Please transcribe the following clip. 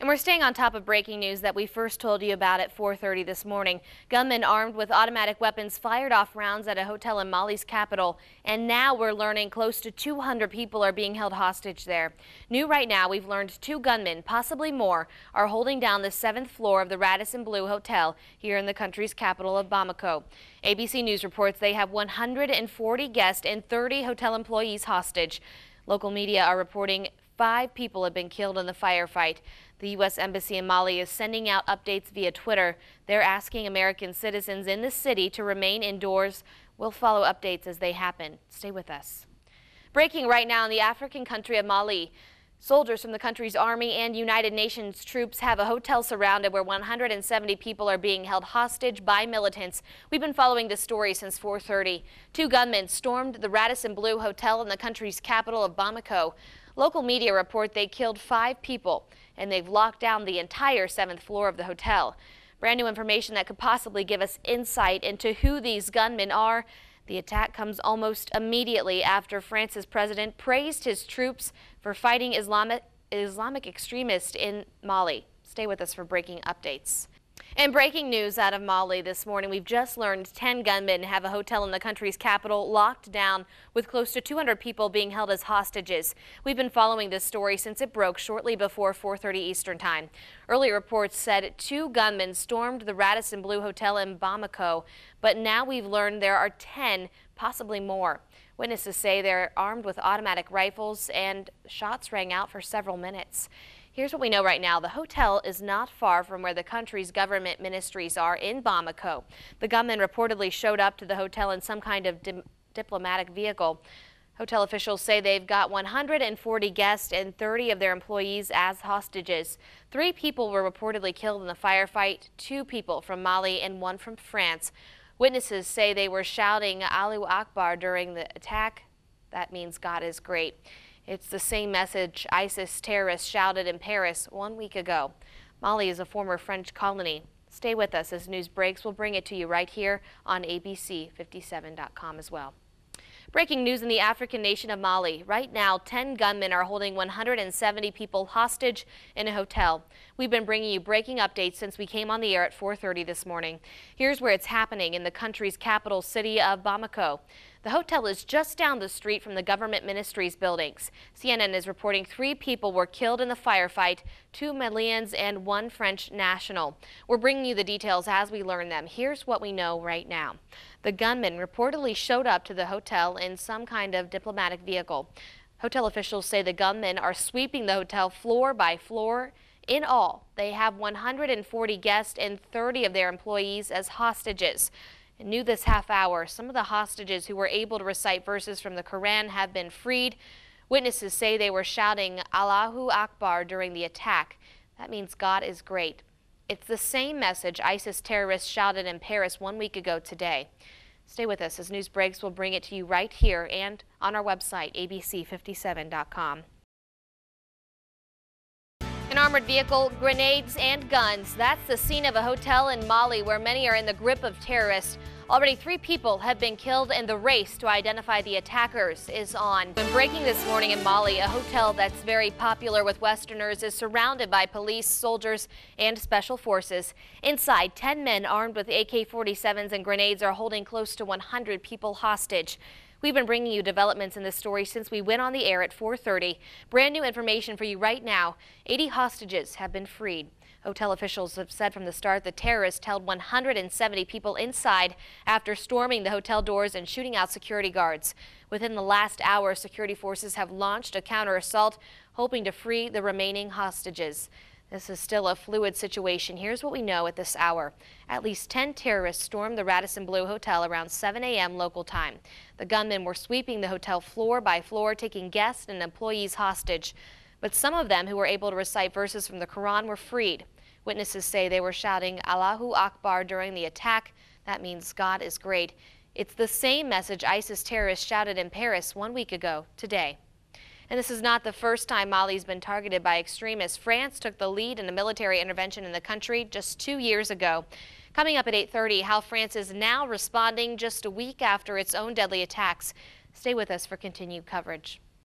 And we're staying on top of breaking news that we first told you about at 4:30 this morning. Gunmen armed with automatic weapons fired off rounds at a hotel in Mali's capital. And now we're learning close to 200 people are being held hostage there. New right now, we've learned 2 gunmen, possibly more, are holding down the 7th floor of the Radisson Blu Hotel here in the country's capital of Bamako. ABC News reports they have 140 guests and 30 hotel employees hostage. Local media are reporting 5 people have been killed in the firefight. The U.S. Embassy in Mali is sending out updates via Twitter. They're asking American citizens in the city to remain indoors. We'll follow updates as they happen. Stay with us. Breaking right now in the African country of Mali. Soldiers from the country's army and United Nations troops have a hotel surrounded where 170 people are being held hostage by militants. We've been following this story since 4:30. 2 gunmen stormed the Radisson Blu Hotel in the country's capital of Bamako. Local media report they killed 5 people, and they've locked down the entire 7th floor of the hotel. Brand new information that could possibly give us insight into who these gunmen are. The attack comes almost immediately after France's president praised his troops for fighting Islamic extremists in Mali. Stay with us for breaking updates. And breaking news out of Mali this morning, we've just learned 10 gunmen have a hotel in the country's capital locked down with close to 200 people being held as hostages. We've been following this story since it broke shortly before 4:30 Eastern Time. Earlier reports said 2 gunmen stormed the Radisson Blu Hotel in Bamako, but now we've learned there are 10, possibly more. Witnesses say they're armed with automatic rifles and shots rang out for several minutes. Here's what we know right now. The hotel is not far from where the country's government ministries are in Bamako. The gunmen reportedly showed up to the hotel in some kind of diplomatic vehicle. Hotel officials say they've got 140 guests and 30 of their employees as hostages. 3 people were reportedly killed in the firefight, 2 people from Mali and 1 from France. Witnesses say they were shouting Allahu Akbar during the attack. That means God is great. It's the same message ISIS terrorists shouted in Paris 1 week ago. Mali is a former French colony. Stay with us as news breaks. We'll bring it to you right here on ABC57.com as well. Breaking news in the African nation of Mali. Right now, 10 gunmen are holding 170 people hostage in a hotel. We've been bringing you breaking updates since we came on the air at 4:30 this morning. Here's where it's happening in the country's capital city of Bamako. The hotel is just down the street from the government ministries buildings. CNN is reporting 3 people were killed in the firefight, 2 Malians and 1 French national. We're bringing you the details as we learn them. Here's what we know right now. The gunmen reportedly showed up to the hotel in some kind of diplomatic vehicle. Hotel officials say the gunmen are sweeping the hotel floor by floor. In all, they have 140 guests and 30 of their employees as hostages. New this half hour, some of the hostages who were able to recite verses from the Quran have been freed. Witnesses say they were shouting Allahu Akbar during the attack. That means God is great. It's the same message ISIS terrorists shouted in Paris 1 week ago today. Stay with us as news breaks. We'll bring it to you right here and on our website, ABC57.com. An armored vehicle, grenades, and guns. That's the scene of a hotel in Mali where many are in the grip of terrorists. Already 3 people have been killed and the race to identify the attackers is on. When breaking this morning in Mali, a hotel that's very popular with Westerners is surrounded by police, soldiers, and special forces. Inside, 10 men armed with AK-47s and grenades are holding close to 100 people hostage. We've been bringing you developments in this story since we went on the air at 4:30. Brand new information for you right now. 80 hostages have been freed. Hotel officials have said from the start the terrorists held 170 people inside after storming the hotel doors and shooting out security guards. Within the last hour, security forces have launched a counter-assault, hoping to free the remaining hostages. This is still a fluid situation. Here's what we know at this hour. At least 10 terrorists stormed the Radisson Blu Hotel around 7 a.m. local time. The gunmen were sweeping the hotel floor by floor, taking guests and employees hostage. But some of them who were able to recite verses from the Quran were freed. Witnesses say they were shouting Allahu Akbar during the attack. That means God is great. It's the same message ISIS terrorists shouted in Paris 1 week ago today. And this is not the first time Mali's been targeted by extremists. France took the lead in a military intervention in the country just 2 years ago. Coming up at 8:30, how France is now responding just a week after its own deadly attacks. Stay with us for continued coverage.